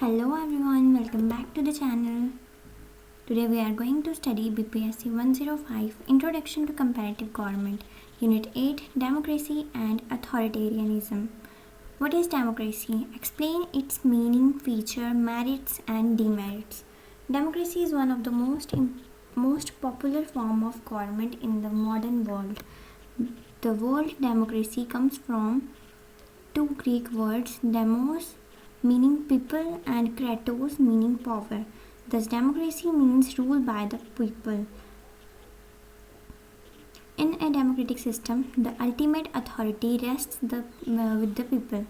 Hello everyone, welcome back to the channel. Today we are going to study BPSC 105 Introduction to Comparative Government, Unit 8 Democracy and Authoritarianism. What is democracy? Explain its meaning, feature, merits and demerits. Democracy is one of the most popular form of government in the modern world. The word democracy comes from two Greek words, demos meaning people and kratos meaning power. Thus, democracy means rule by the people. In a democratic system, the ultimate authority rests with the people.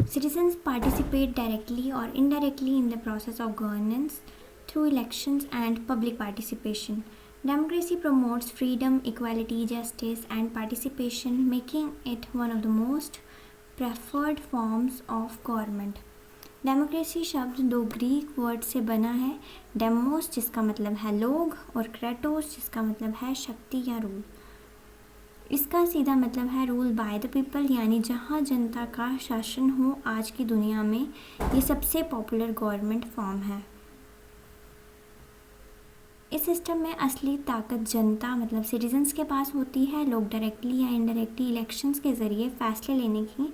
Citizens participate directly or indirectly in the process of governance through elections and public participation. Democracy promotes freedom, equality, justice, and participation, making it one of the most preferred forms of government. Democracy शब्द दो Greek word से बना है, demos जिसका मतलब है लोग और क्रेटोस जिसका मतलब है शक्ति या रूल। इसका सीधा मतलब है रूल बाय द पीपल, यानी जहाँ जनता का शासन हो। आज की दुनिया में ये सबसे पॉपुलर गवर्नमेंट फॉर्म है। इस सिस्टम में असली ताकत जनता मतलब सिटीजन्स के पास होती है। लोग डायरेक्टली या इनडायरेक्टली इलेक्शंस के ज़रिए फैसले लेने की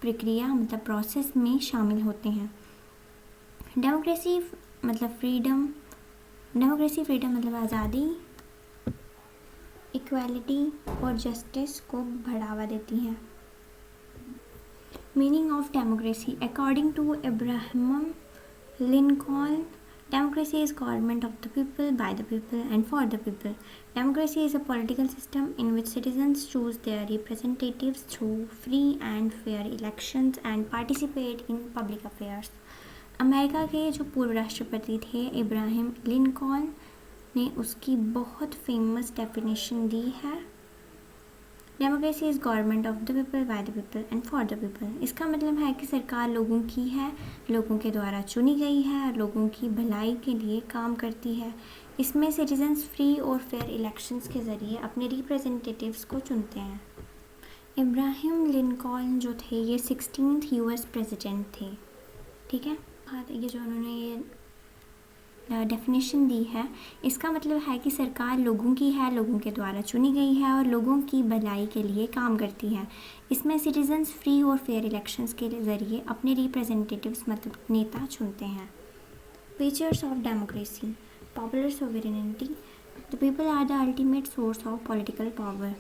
प्रक्रिया मतलब प्रोसेस में शामिल होते हैं। डेमोक्रेसी फ्रीडम मतलब आज़ादी, इक्वालिटी और जस्टिस को बढ़ावा देती है। Meaning of democracy according to Abraham Lincoln, democracy is government of the people, by the people and for the people. Democracy is a political system in which citizens choose their representatives through free and fair elections and participate in public affairs. America के जो पूर्व राष्ट्रपति थे इब्राहिम लिंकॉल्न ने उसकी बहुत famous definition दी है। Democracy is government of the people, by the people and for the people. इसका मतलब है कि सरकार लोगों की है, लोगों के द्वारा चुनी गई है और लोगों की भलाई के लिए काम करती है। इसमें सिटीजन्स फ्री और फेयर इलेक्शंस के ज़रिए अपने रिप्रेजेंटेटिव्स को चुनते हैं। इब्राहिम लिंकॉल्न जो थे ये 16th यूएस प्रेसिडेंट थे। ठीक है, ये जो उन्होंने ये डेफिनेशन दी है, इसका मतलब है कि सरकार लोगों की है, लोगों के द्वारा चुनी गई है और लोगों की भलाई के लिए काम करती है। इसमें सिटीजन्स फ्री और फेयर इलेक्शंस के ज़रिए अपने रिप्रेजेंटेटिव्स मतलब नेता चुनते हैं। Features of democracy, popular sovereignty, the people are the ultimate source of political power.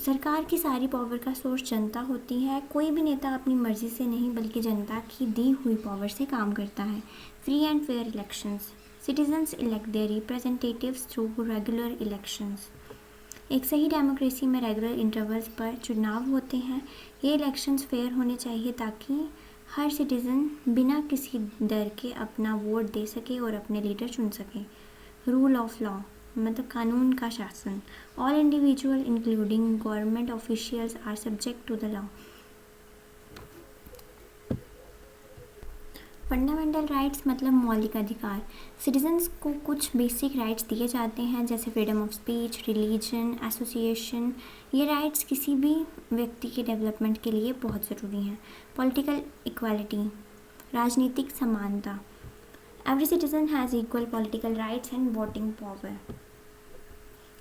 सरकार की सारी पावर का सोर्स जनता होती है। कोई भी नेता अपनी मर्जी से नहीं बल्कि जनता की दी हुई पावर से काम करता है। Free and fair elections, citizens elect their representatives through regular elections. एक सही डेमोक्रेसी में रेगुलर इंटरवल्स पर चुनाव होते हैं। ये इलेक्शंस फेयर होने चाहिए ताकि हर सिटीज़न बिना किसी डर के अपना वोट दे सके और अपने लीडर चुन सके। रूल ऑफ लॉ मतलब कानून का शासन। All individual including government officials are subject to the law. Fundamental rights मतलब मौलिक अधिकार। सिटीजन्स को कुछ बेसिक राइट्स दिए जाते हैं जैसे freedom of speech, religion, association. ये राइट्स किसी भी व्यक्ति के डेवलपमेंट के लिए बहुत ज़रूरी हैं। पॉलिटिकल इक्वालिटी, राजनीतिक समानता। Every citizen has equal political rights and voting power.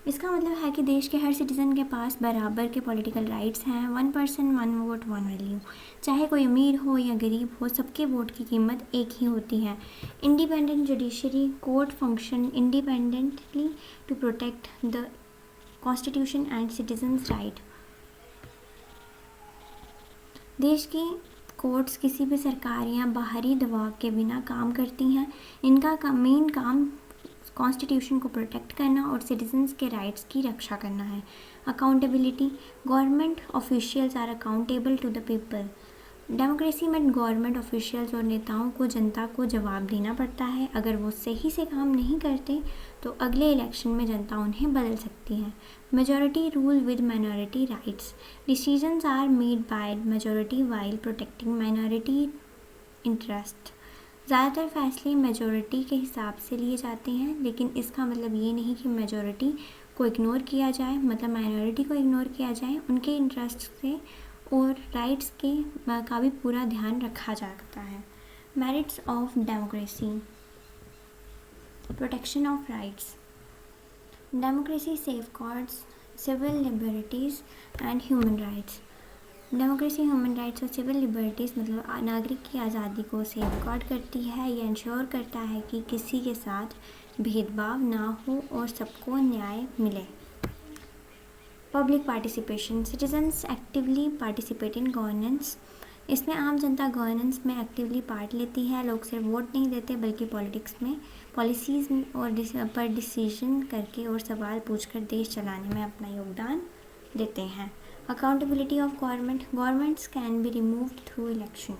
इसका मतलब है कि देश के हर सिटीज़न के पास बराबर के पॉलिटिकल राइट्स हैं। 1 पर्सन 1 वोट 1 वैल्यू। चाहे कोई अमीर हो या गरीब हो, सबके वोट की कीमत एक ही होती है। Independent judiciary, court function independently to protect the constitution and citizens right. देश की कोर्ट्स किसी भी सरकार या बाहरी दबाव के बिना काम करती हैं। इनका मेन काम कॉन्स्टिट्यूशन को प्रोटेक्ट करना और सिटीजन्स के राइट्स की रक्षा करना है। Accountability, government officials are accountable to the people. Democracy में गवर्नमेंट ऑफिशियल्स और नेताओं को जनता को जवाब देना पड़ता है। अगर वो सही से काम नहीं करते तो अगले इलेक्शन में जनता उन्हें बदल सकती है। Majority rule with minority rights. Decisions are made by majority while protecting minority interest. ज़्यादातर फैसले मेजॉरिटी के हिसाब से लिए जाते हैं, लेकिन इसका मतलब ये नहीं कि मेजॉरिटी को इग्नोर किया जाए, मतलब माइनॉरिटी को इग्नोर किया जाए। उनके इंटरेस्ट से और राइट्स के का भी पूरा ध्यान रखा जाता है। Merits of democracy, protection of rights. Democracy safeguards civil liberties and human rights. Democracy human rights और सिविल लिबर्टीज़ मतलब नागरिक की आज़ादी को सेफगार्ड करती है। ये इंश्योर करता है कि किसी के साथ भेदभाव ना हो और सबको न्याय मिले। Public participation, citizens actively participate in governance. इसमें आम जनता गवर्नेंस में एक्टिवली पार्ट लेती है। लोग सिर्फ वोट नहीं देते बल्कि पॉलिटिक्स में पॉलिसीज़ और पर डिसीजन करके और सवाल पूछकर देश चलाने में अपना योगदान देते हैं। Accountability of government, governments can be removed through election.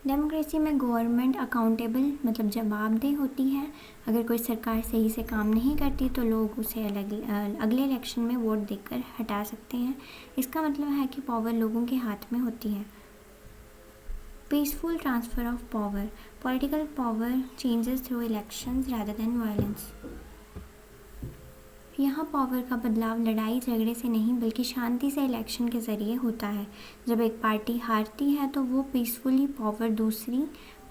Democracy में गवर्नमेंट अकाउंटेबल मतलब जवाबदेह होती है। अगर कोई सरकार सही से काम नहीं करती तो लोग उसे अगले इलेक्शन में वोट देकर हटा सकते हैं। इसका मतलब है कि पावर लोगों के हाथ में होती है। Peaceful transfer of power, political power changes through elections rather than violence. यहाँ पावर का बदलाव लड़ाई झगड़े से नहीं बल्कि शांति से इलेक्शन के ज़रिए होता है। जब एक पार्टी हारती है तो वो पीसफुली पावर दूसरी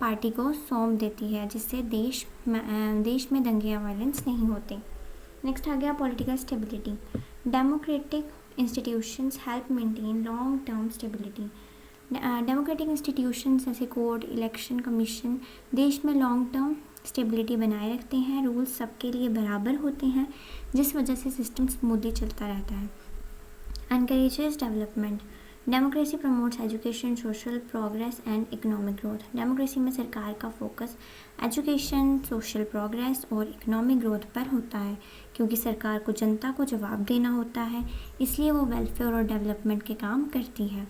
पार्टी को सौंप देती है, जिससे देश में दंगे या वायलेंस नहीं होते। नेक्स्ट आ गया political stability. Democratic institutions help maintain long term stability. Democratic institutions जैसे कोर्ट, इलेक्शन कमीशन देश में लॉन्ग टर्म स्टेबिलिटी बनाए रखते हैं। रूल्स सबके लिए बराबर होते हैं जिस वजह से सिस्टम स्मूथली चलता रहता है। Encourages development, democracy promotes education, social progress and economic growth. Democracy में सरकार का फोकस एजुकेशन, सोशल प्रोग्रेस और इकोनॉमिक ग्रोथ पर होता है। क्योंकि सरकार को जनता को जवाब देना होता है इसलिए वो वेलफेयर और डेवलपमेंट के काम करती है।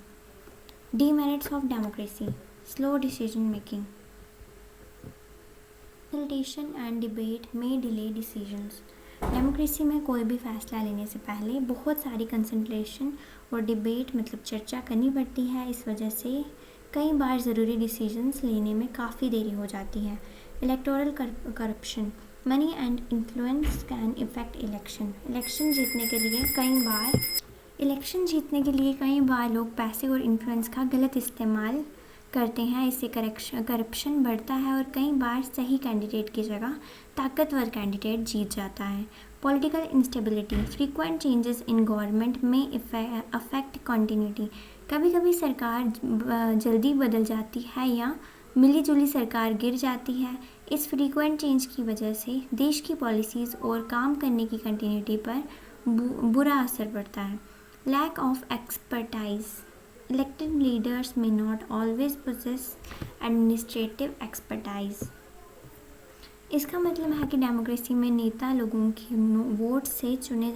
Demerits of democracy, slow decision making, consultation and debate में डिले डिसीजंस। डेमोक्रेसी में कोई भी फैसला लेने से पहले बहुत सारी कंसल्टेशन और डिबेट मतलब चर्चा करनी पड़ती है। इस वजह से कई बार ज़रूरी डिसीजंस लेने में काफ़ी देरी हो जाती है। Electoral corruption, money and influence can effect election. Election जीतने के लिए कई बार लोग पैसे और इन्फ्लुएंस का गलत इस्तेमाल करते हैं। इससे करप्शन बढ़ता है और कई बार सही कैंडिडेट की जगह ताकतवर कैंडिडेट जीत जाता है। Political instability, frequent changes in government में अफेक्ट कंटिन्यूटी। कभी कभी सरकार जल्दी बदल जाती है या मिली जुली सरकार गिर जाती है। इस फ्रीक्वेंट चेंज की वजह से देश की पॉलिसीज़ और काम करने की कंटिन्यूटी पर बुरा असर पड़ता है। Lack of expertise, elected leaders may not always possess administrative expertise। इसका मतलब है कि डेमोक्रेसी में नेता लोगों के वोट से चुने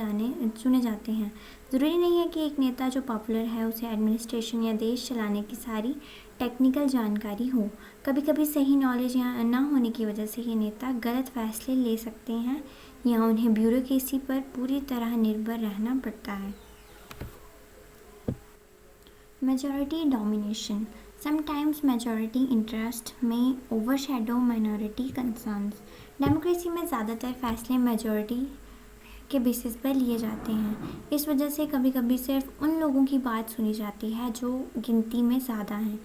जाते हैं। ज़रूरी नहीं है कि एक नेता जो पॉपुलर है उसे एडमिनिस्ट्रेशन या देश चलाने की सारी टेक्निकल जानकारी हो। कभी कभी सही नॉलेज या ना होने की वजह से ये नेता गलत फैसले ले सकते हैं या उन्हें ब्यूरोक्रेसी पर पूरी तरह निर्भर रहना पड़ता है। Majority domination, sometimes majority interest may overshadow minority concerns। Democracy में ज़्यादातर फैसले मेजॉरिटी के बेसिस पर लिए जाते हैं। इस वजह से कभी कभी सिर्फ उन लोगों की बात सुनी जाती है जो गिनती में ज़्यादा हैं।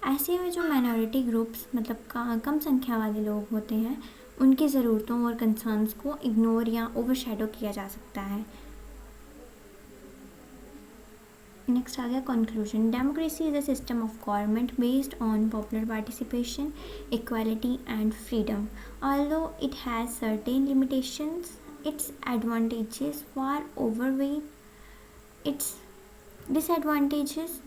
ऐसे में जो माइनॉरिटी ग्रुप्स मतलब कम संख्या वाले लोग होते हैं उनकी ज़रूरतों और कंसर्न्स को इग्नोर या ओवरशैडो किया जा सकता है। नेक्स्ट आ गया conclusion. Democracy is a system of government based on popular participation, equality and freedom. Although it has certain limitations, its advantages far outweigh its disadvantages.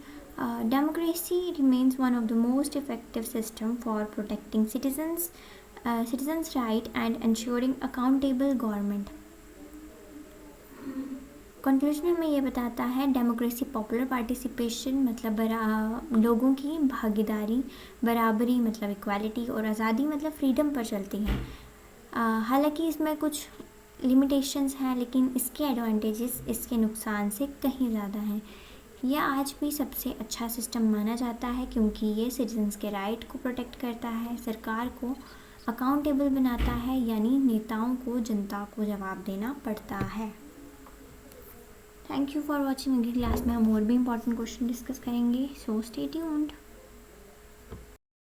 Democracy remains one of the most effective system for protecting citizens' right and ensuring accountable government. Conclusion में ये बताता है democracy popular participation मतलब लोगों की भागीदारी, बराबरी मतलब इक्वालिटी और आज़ादी मतलब फ्रीडम पर चलती है। हालांकि इसमें कुछ लिमिटेशंस हैं लेकिन इसके एडवांटेजेस इसके नुकसान से कहीं ज़्यादा हैं। यह आज भी सबसे अच्छा सिस्टम माना जाता है क्योंकि ये सिटीजन्स के राइट को प्रोटेक्ट करता है, सरकार को अकाउंटेबल बनाता है यानी नेताओं को जनता को जवाब देना पड़ता है। Thank you for watching. अगली क्लास में हम और भी इंपॉर्टेंट क्वेश्चन डिस्कस करेंगे, सो स्टे ट्यून्ड।